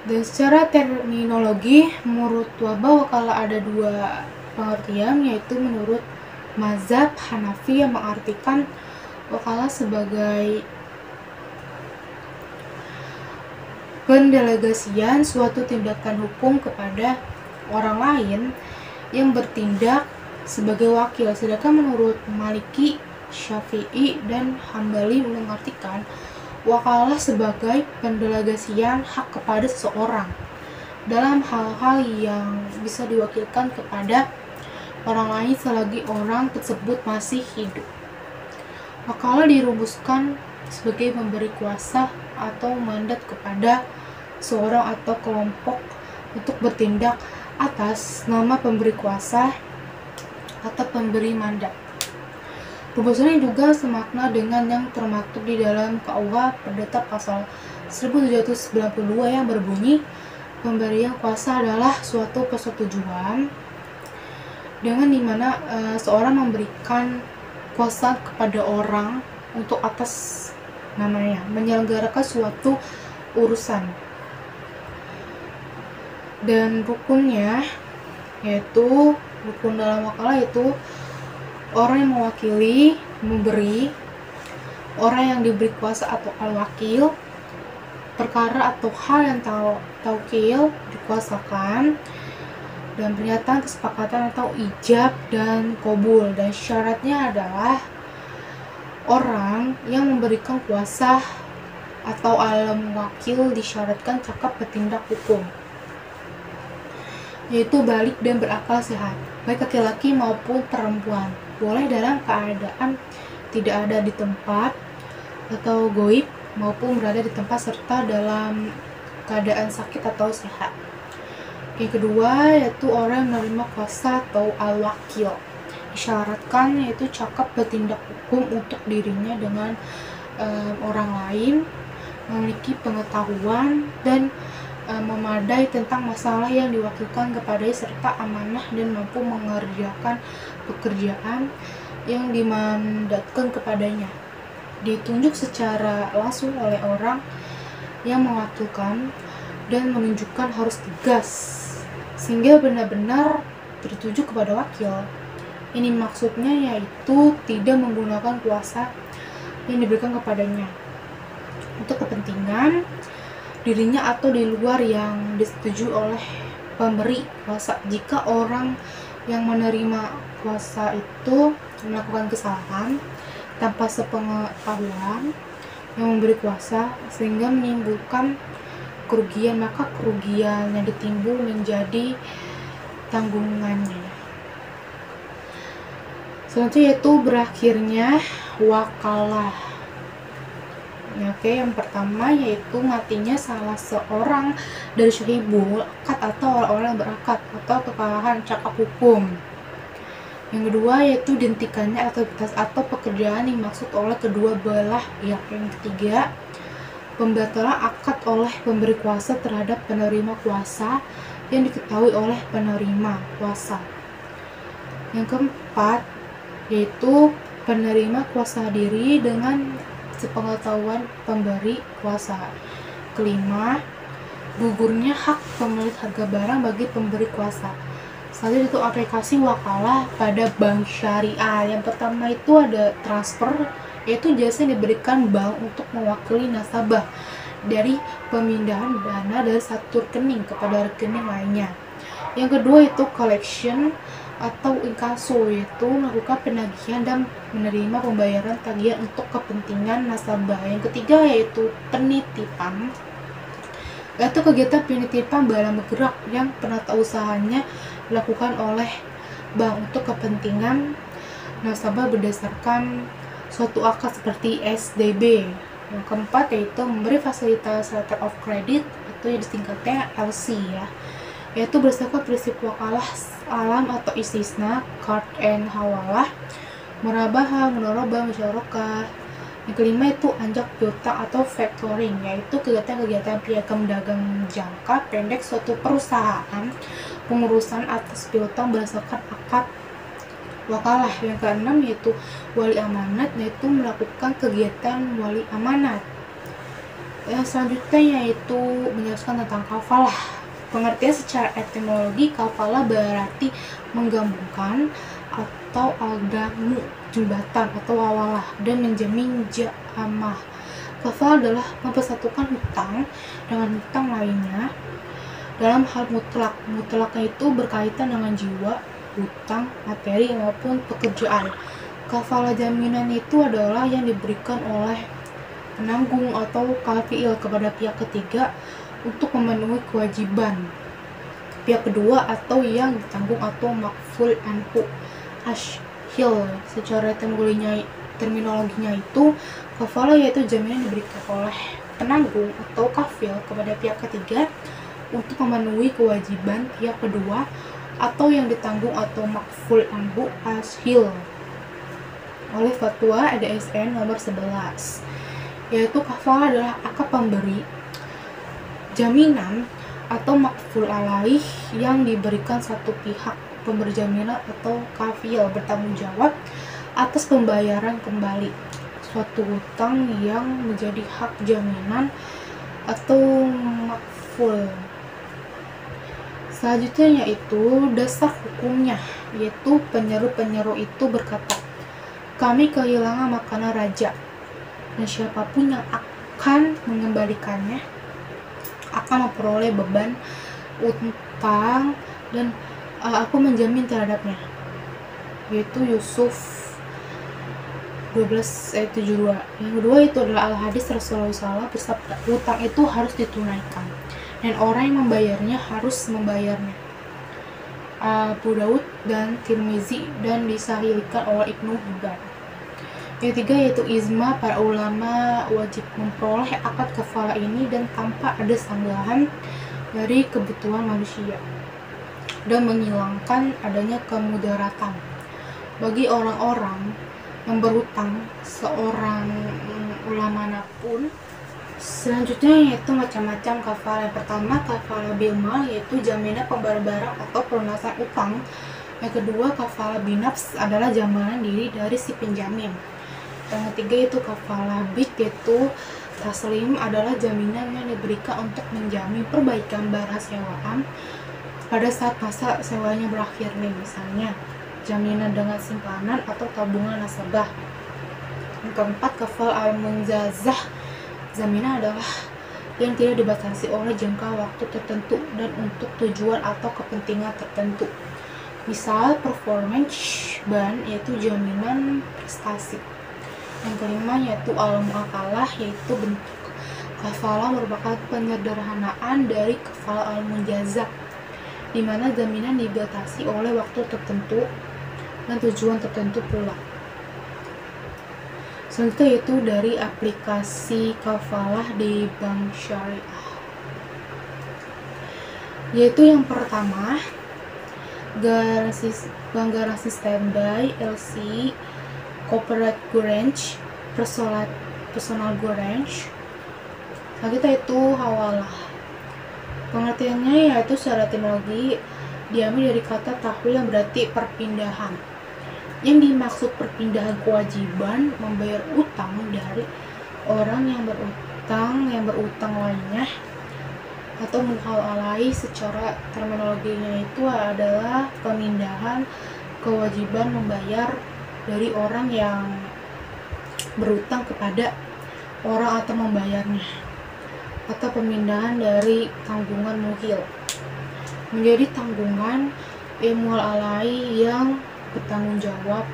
Dan secara terminologi, menurut wabah wakalah ada dua pengertian, yaitu menurut mazhab Hanafi yang mengartikan wakalah sebagai pendelegasian suatu tindakan hukum kepada orang lain yang bertindak sebagai wakil. Sedangkan menurut Maliki, Syafi'i, dan Hambali mengartikan wakalah sebagai pendelegasian hak kepada seseorang dalam hal-hal yang bisa diwakilkan kepada orang lain selagi orang tersebut masih hidup. Wakalah dirumuskan sebagai memberi kuasa atau mandat kepada seorang atau kelompok untuk bertindak atas nama pemberi kuasa atau pemberi mandat. Rumus ini juga semakna dengan yang termaktub di dalam KUH Perdata pasal 1792 yang berbunyi, pemberian kuasa adalah suatu persetujuan dengan dimana seorang memberikan kuasa kepada orang untuk atas namanya menyelenggarakan suatu urusan. Dan rukunnya yaitu rukun dalam wakalah yaitu orang yang mewakili, memberi, orang yang diberi kuasa atau al-wakil, perkara atau hal yang taukil dikuasakan, dan pernyataan kesepakatan atau ijab dan qabul. Dan syaratnya adalah orang yang memberikan kuasa atau al-wakil disyaratkan cakap bertindak hukum, yaitu balik dan berakal sehat, baik laki-laki maupun perempuan, boleh dalam keadaan tidak ada di tempat atau goib maupun berada di tempat serta dalam keadaan sakit atau sehat. Yang kedua yaitu orang yang menerima kuasa atau al-wakil disyaratkan yaitu cakap bertindak hukum untuk dirinya dengan orang lain, memiliki pengetahuan dan memadai tentang masalah yang diwakilkan kepadanya serta amanah dan mampu mengerjakan pekerjaan yang dimandatkan kepadanya, ditunjuk secara langsung oleh orang yang mewakilkan dan menunjukkan harus tegas sehingga benar-benar tertuju kepada wakil. Ini maksudnya yaitu tidak menggunakan kuasa yang diberikan kepadanya untuk kepentingan dirinya atau di luar yang disetujui oleh pemberi kuasa. Jika orang yang menerima kuasa itu melakukan kesalahan tanpa sepengetahuan yang memberi kuasa sehingga menimbulkan kerugian, maka kerugian yang ditimbul menjadi tanggungannya. Selanjutnya yaitu berakhirnya wakalah. Oke, yang pertama yaitu matinya salah seorang dari syahibul akad atau orang-orang yang berakad atau kekalahan cakap hukum. Yang kedua yaitu dihentikannya aktivitas atau pekerjaan dimaksud oleh kedua belah pihak. Yang ketiga, pembatalan akad oleh pemberi kuasa terhadap penerima kuasa yang diketahui oleh penerima kuasa. Yang keempat yaitu penerima kuasa diri dengan sepengetahuan pemberi kuasa. Kelima, gugurnya hak pemilik harga barang bagi pemberi kuasa. Selanjutnya itu aplikasi wakalah pada bank syariah. Yang pertama itu ada transfer, yaitu jasa yang diberikan bank untuk mewakili nasabah dari pemindahan dana dari satu rekening kepada rekening lainnya. Yang kedua itu collection atau inkaso, yaitu melakukan penagihan dan menerima pembayaran tagihan untuk kepentingan nasabah. Yang ketiga yaitu penitipan, yaitu kegiatan penitipan barang bergerak yang penata usahanya dilakukan oleh bank untuk kepentingan nasabah berdasarkan suatu akad seperti SDB. Yang keempat yaitu memberi fasilitas letter of credit, itu yang disingkatnya LC ya, yaitu berdasarkan prinsip wakalah alam atau istisna, card and hawalah, murabaha, mudharabah, musyarakah. Yang kelima itu anjak piutang atau factoring, yaitu kegiatan-kegiatan piagam dagang jangka pendek suatu perusahaan, pengurusan atas piutang berdasarkan akad wakalah. Yang keenam yaitu wali amanat, yaitu melakukan kegiatan wali amanat. Yang selanjutnya yaitu menjelaskan tentang kafalah. Pengertian secara etimologi, kafalah berarti menggabungkan atau aldamu, jembatan atau wawalah, dan menjamin ja'amah. Kafalah adalah mempersatukan hutang dengan hutang lainnya dalam hal mutlak. Mutlaknya itu berkaitan dengan jiwa, hutang, materi, maupun pekerjaan. Kafalah jaminan itu adalah yang diberikan oleh penanggung atau kafil kepada pihak ketiga untuk memenuhi kewajiban pihak kedua atau yang ditanggung atau makful anhu. Ashil secara terminologinya itu kafalah yaitu jaminan diberikan oleh penanggung atau kafil kepada pihak ketiga untuk memenuhi kewajiban pihak kedua atau yang ditanggung atau makful anhu ashil oleh Fatwa EDSN nomor 11, yaitu kafalah adalah akad pemberi jaminan atau makful alaih yang diberikan satu pihak pemberi jaminan atau kafil bertanggung jawab atas pembayaran kembali suatu hutang yang menjadi hak jaminan atau makful. Selanjutnya yaitu dasar hukumnya, yaitu penyeru itu berkata, kami kehilangan makanan raja, dan siapapun yang akan mengembalikannya akan memperoleh beban utang dan aku menjamin terhadapnya, yaitu Yusuf 12 ayat 72. Yang kedua itu adalah al-hadis Rasulullah SAW bersabda, hutang itu harus ditunaikan dan orang yang membayarnya harus membayarnya. Abu Daud dan Tirmizi dan disahihkan oleh Ibnu Hibban. Yang tiga yaitu ijma, para ulama wajib memperoleh akad kafalah ini dan tanpa ada sanggahan dari kebutuhan manusia dan menghilangkan adanya kemudaratan bagi orang-orang yang berhutang seorang ulama manapun. Selanjutnya yaitu macam-macam kafalah. Yang pertama kafalah bil mal, yaitu jaminan pembayar barang atau pelunasan utang. Yang kedua kafalah binafs adalah jaminan diri dari si penjamin. Yang ketiga itu kafalah bid, yaitu taslim adalah jaminan yang diberikan untuk menjamin perbaikan barang sewaan pada saat masa sewanya berakhir nih, misalnya jaminan dengan simpanan atau tabungan nasabah. Yang keempat kafal al-munzazah, jaminan adalah yang tidak dibatasi oleh jangka waktu tertentu dan untuk tujuan atau kepentingan tertentu. Misal performance ban, yaitu jaminan prestasi. Yang kelima yaitu al-mu'akalah, yaitu bentuk kafalah merupakan penyederhanaan dari kafalah al-munjazah, di mana jaminan dibatasi oleh waktu tertentu dan tujuan tertentu pula. Selanjutnya yaitu dari aplikasi kafalah di bank syariah, yaitu yang pertama bank garansi standby LC, corporate guarantee, personal guarantee. Selanjutnya itu hawalah. Pengertiannya yaitu secara etimologi diambil dari kata tahwil yang berarti perpindahan. Yang dimaksud perpindahan kewajiban membayar utang dari orang yang berutang lainnya atau muhal alai. Secara terminologinya itu adalah pemindahan kewajiban membayar dari orang yang berutang kepada orang atau membayarnya, atau pemindahan dari tanggungan muhil menjadi tanggungan muhal alai yang bertanggung jawab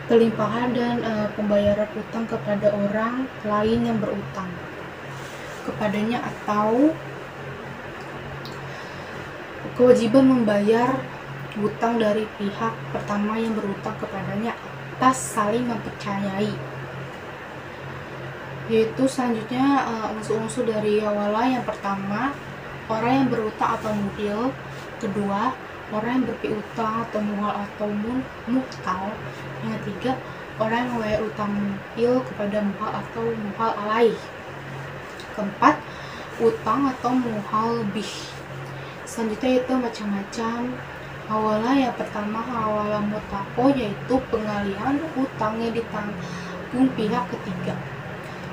pelimpahan dan pembayaran utang kepada orang lain yang berutang kepadanya, atau kewajiban membayar hutang dari pihak pertama yang berutang kepadanya atas saling mempercayai. Yaitu selanjutnya unsur-unsur dari hawalah. Yang pertama orang yang berutang atau muhil. Kedua orang yang berpiutang atau muhal atau muhtal. Yang ketiga orang yang membayar utang muhil kepada muhal atau muhal alaih. Keempat utang atau muhal bih. Selanjutnya itu macam-macam hawalah. Yang pertama hawalah mutako, yaitu pengalihan utang yang ditanggung pihak ketiga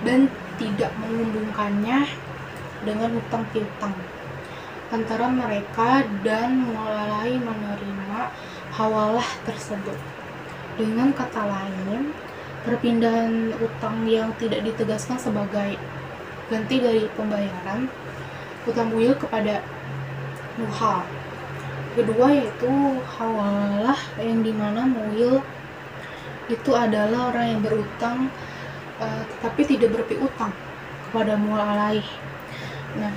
dan tidak menghubungkannya dengan hutang piutang antara mereka dan mulai menerima hawalah tersebut. Dengan kata lain, perpindahan utang yang tidak ditegaskan sebagai ganti dari pembayaran utang muhil kepada muhal. Kedua yaitu hawalah, yang dimana muhil itu adalah orang yang berutang tetapi tidak berpiutang kepada muhal alaih. Nah,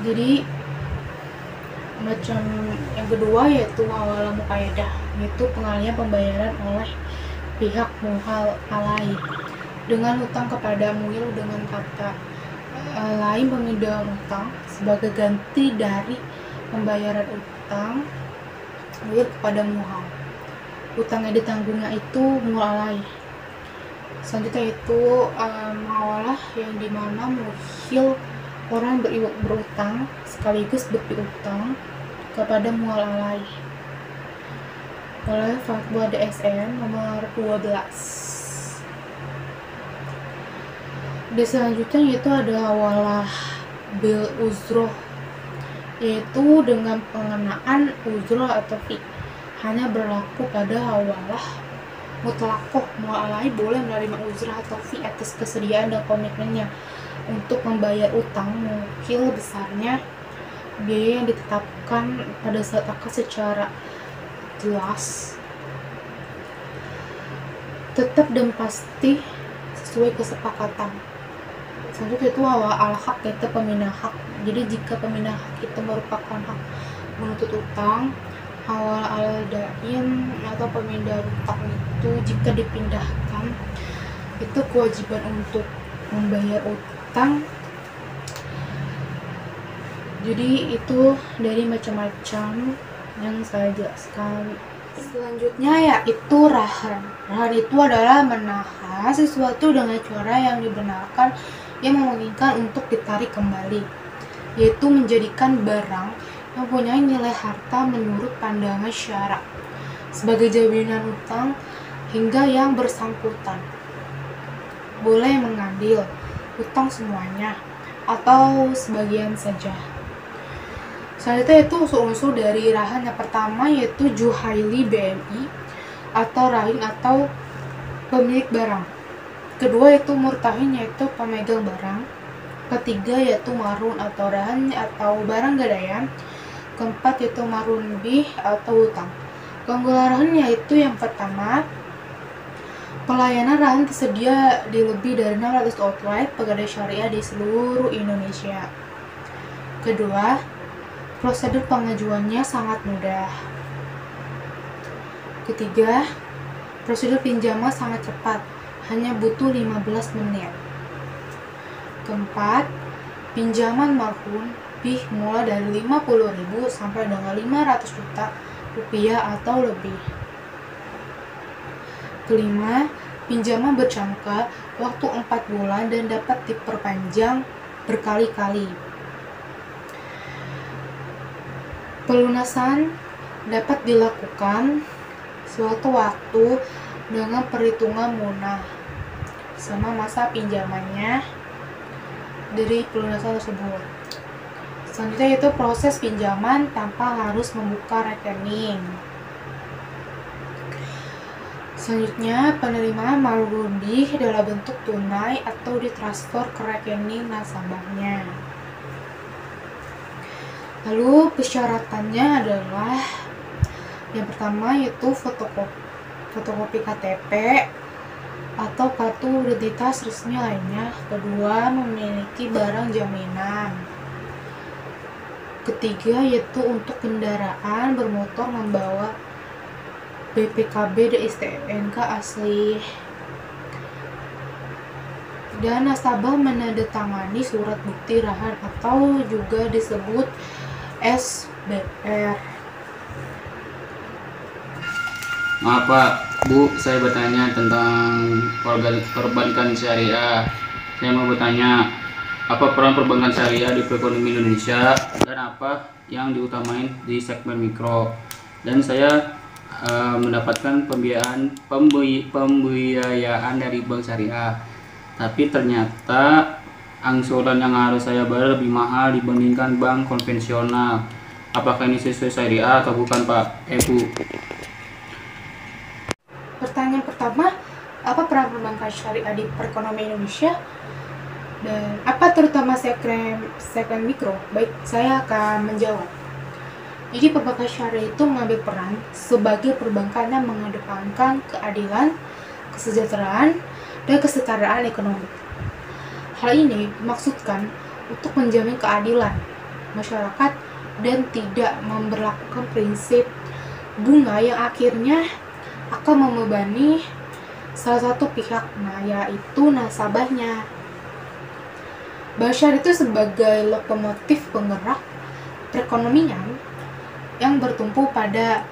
jadi macam yang kedua yaitu hawalah muqayyadah, yaitu pengalihan pembayaran oleh pihak muhal alaih dengan hutang kepada muhil dengan kata lain pemindahan utang sebagai ganti dari pembayaran utang kepada muhal. Utang yang ditanggungnya itu muhal alai. Selanjutnya itu mualah yang dimana muhil orang berutang sekaligus berpiutang kepada muhal alai oleh Fatwa DSN nomor 12. Di selanjutnya yaitu ada hawalah bil uzroh, yaitu dengan pengenaan uzroh atau fee hanya berlaku pada hawalah mutlakoh. Muhal alai boleh menerima uzroh atau fee atas kesediaan dan komitmennya untuk membayar utang muhil besarnya biaya yang ditetapkan pada saat akad secara jelas, tetap dan pasti sesuai kesepakatan. Selanjutnya itu al-haq, yaitu pemindah hak. Jadi jika pemindah hak itu merupakan hak menuntut utang, awal al-dain atau pemindah utang itu jika dipindahkan itu kewajiban untuk membayar utang. Jadi itu dari macam-macam yang saya jelaskan. Selanjutnya yaitu rahan. Rahan itu adalah menahan sesuatu dengan cara yang dibenarkan yang memungkinkan untuk ditarik kembali, yaitu menjadikan barang yang punya nilai harta menurut pandangan syarak sebagai jaminan utang hingga yang bersangkutan boleh mengambil utang semuanya atau sebagian saja. Selanjutnya itu unsur-unsur dari rahan. Yang pertama yaitu juhaili BMI atau rahim atau pemilik barang. Kedua yaitu murtahin yaitu pemegang barang. Ketiga yaitu marun atau rahan atau barang gadaian. Keempat yaitu marun bih atau utang. Keunggulan rahan yaitu yang pertama, pelayanan rahan tersedia di lebih dari 600 outlet pegadaian syariah di seluruh Indonesia. Kedua, prosedur pengajuannya sangat mudah. Ketiga, prosedur pinjaman sangat cepat, hanya butuh 15 menit. Keempat, pinjaman marhun bih mulai dari 50.000 sampai dengan 500 juta rupiah atau lebih. Kelima, pinjaman berjangka waktu 4 bulan dan dapat diperpanjang berkali-kali. Pelunasan dapat dilakukan suatu waktu dengan perhitungan munah sama masa pinjamannya dari pelunasan tersebut. Selanjutnya itu proses pinjaman tanpa harus membuka rekening. Selanjutnya penerimaan marhun bih dalam bentuk tunai atau ditransfer ke rekening nasabahnya. Lalu persyaratannya adalah yang pertama yaitu fotokopi KTP atau kartu identitas resmi lainnya. Kedua, memiliki barang jaminan. Ketiga yaitu untuk kendaraan bermotor membawa BPKB dan STNK asli. Dan nasabah menandatangani surat bukti rahan atau juga disebut SBR. Maaf Pak, Bu, saya bertanya tentang perbankan syariah. Saya mau bertanya, apa peran perbankan syariah di perekonomian Indonesia dan apa yang diutamain di segmen mikro? Dan saya mendapatkan pembiayaan dari bank syariah, tapi ternyata angsuran yang harus saya bayar lebih mahal dibandingkan bank konvensional. Apakah ini sesuai syariah atau bukan Pak? Bu. Pertanyaan pertama, apa peran perbankan syariah di perekonomian Indonesia dan apa terutama segmen mikro? Baik, saya akan menjawab. Jadi perbankan syariah itu mengambil peran sebagai perbankan yang mengedepankan keadilan, kesejahteraan, dan kesetaraan ekonomi. Hal ini dimaksudkan untuk menjamin keadilan masyarakat dan tidak memberlakukan prinsip bunga yang akhirnya akan membebani salah satu pihak, yaitu nasabahnya. Bank syariah itu sebagai lokomotif penggerak perekonomian yang bertumpu pada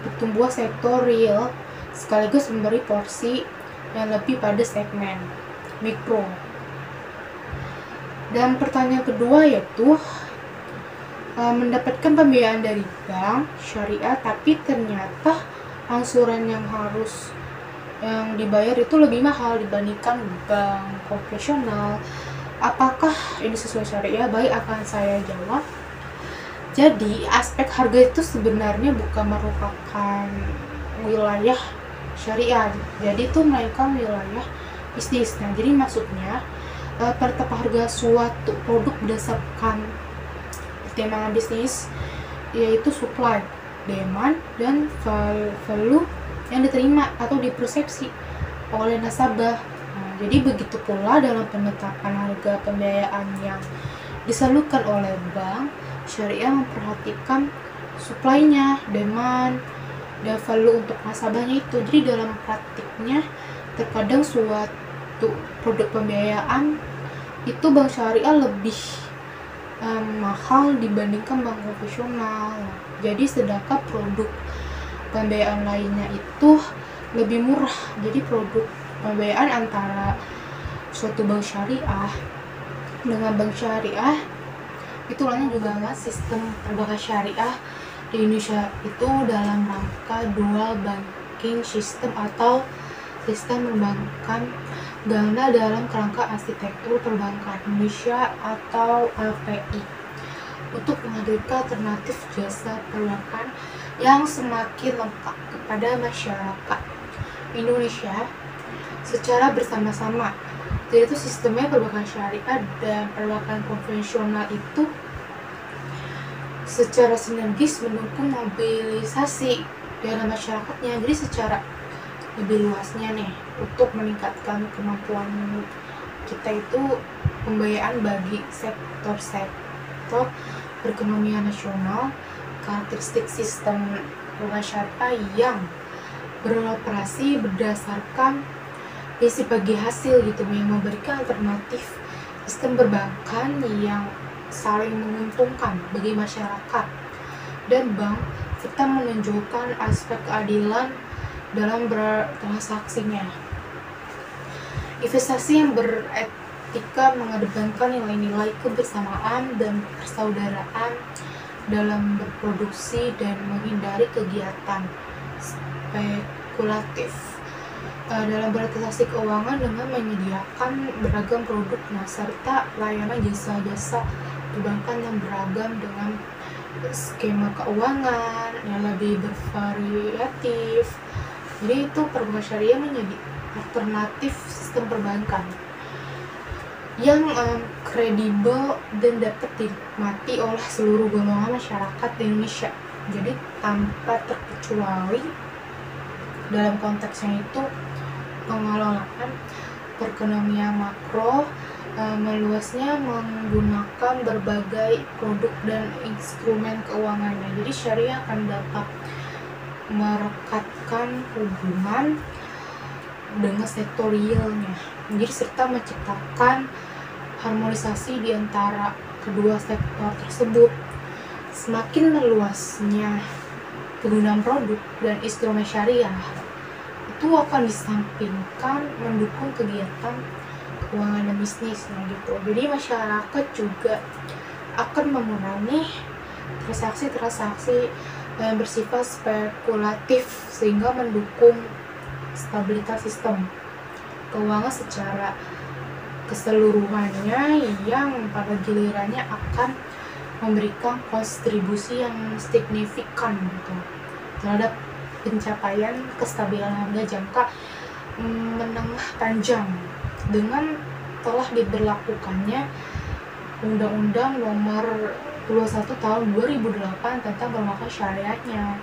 pertumbuhan sektor real sekaligus memberi porsi yang lebih pada segmen mikro. Dan pertanyaan kedua yaitu mendapatkan pembiayaan dari bank syariah tapi ternyata angsuran yang dibayar itu lebih mahal dibandingkan bank konvensional. Apakah ini sesuai syariah? Baik, akan saya jawab. Jadi aspek harga itu sebenarnya bukan merupakan wilayah syariah, jadi itu melainkan wilayah bisnis. Nah, jadi maksudnya penetapan harga suatu produk berdasarkan pertimbangan bisnis, yaitu supply, demand, dan value yang diterima atau dipersepsi oleh nasabah. Nah, jadi begitu pula dalam penetapan harga pembiayaan yang disalurkan oleh bank syariah memperhatikan supply-nya, demand, dan value untuk nasabahnya itu. Jadi dalam praktiknya terkadang suatu produk pembiayaan itu bank syariah lebih mahal dibandingkan bank konvensional. Jadi sedangkan produk pembiayaan lainnya itu lebih murah. Jadi produk pembiayaan antara suatu bank syariah dengan bank syariah itu lainnya juga nggak. Sistem perbankan syariah di Indonesia itu dalam rangka dual banking system atau sistem perbankan ganda dalam kerangka arsitektur perbankan Indonesia atau LPI untuk menghadirkan alternatif jasa perbankan yang semakin lengkap kepada masyarakat Indonesia secara bersama-sama. Jadi itu sistemnya perbankan syariah dan perbankan konvensional itu secara sinergis mendukung mobilisasi dana masyarakatnya. Jadi secara lebih luasnya nih, untuk meningkatkan kemampuan kita itu pembiayaan bagi sektor-sektor perekonomian nasional, karakteristik sistem perbankan syariah yang beroperasi berdasarkan prinsip bagi hasil gitu, yang memberikan alternatif sistem perbankan yang saling menguntungkan bagi masyarakat dan bank, serta menunjukkan aspek keadilan dalam bertransaksinya. Investasi yang beretika mengedepankan nilai-nilai kebersamaan dan persaudaraan dalam berproduksi dan menghindari kegiatan spekulatif dalam bertransaksi keuangan dengan menyediakan beragam produk serta layanan jasa-jasa perbankan yang beragam dengan skema keuangan yang lebih bervariatif. Jadi itu perbankan syariah menjadi alternatif sistem perbankan yang kredibel dan dapat dinikmati oleh seluruh golongan masyarakat di Indonesia. Jadi tanpa terkecuali dalam konteksnya itu pengelolaan perekonomian makro meluasnya menggunakan berbagai produk dan instrumen keuangannya. Jadi syariah akan dapat merekatkan hubungan dengan sektor realnya, jadi serta menciptakan harmonisasi di antara kedua sektor tersebut. Semakin meluasnya penggunaan produk dan instrumen syariah itu akan disampingkan mendukung kegiatan keuangan dan bisnis gitu. Jadi masyarakat juga akan mengurangi transaksi-transaksi yang bersifat spekulatif sehingga mendukung stabilitas sistem keuangan secara keseluruhannya, yang pada gilirannya akan memberikan kontribusi yang signifikan gitu terhadap pencapaian kestabilan harga jangka menengah panjang dengan telah diberlakukannya Undang-Undang Nomor 21 Tahun 2008 tentang perbankan syariahnya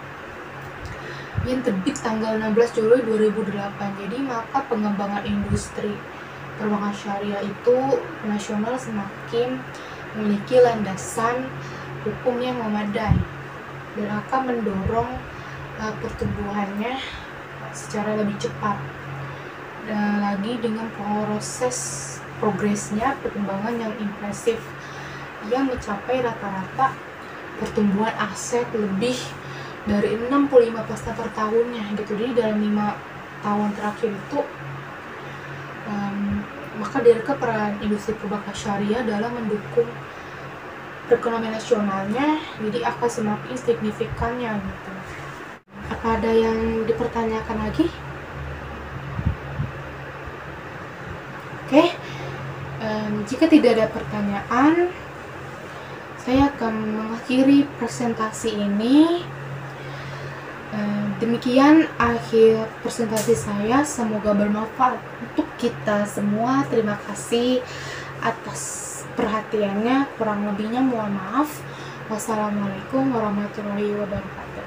yang terbit tanggal 16 Juli 2008. Jadi maka pengembangan industri perbankan syariah itu nasional semakin memiliki landasan hukum yang memadai dan akan mendorong pertumbuhannya secara lebih cepat dan lagi dengan proses progresnya perkembangan yang impresif yang mencapai rata-rata pertumbuhan aset lebih dari 65% per tahunnya gitu. Jadi dalam 5 tahun terakhir itu maka direkam peran industri perbankan syariah dalam mendukung perekonomian nasionalnya jadi akan semakin signifikannya gitu. Apa ada yang dipertanyakan lagi? Oke, jika tidak ada pertanyaan, saya akan mengakhiri presentasi ini. Demikian akhir presentasi saya, semoga bermanfaat untuk kita semua. Terima kasih atas perhatiannya, kurang lebihnya mohon maaf. Wassalamualaikum warahmatullahi wabarakatuh.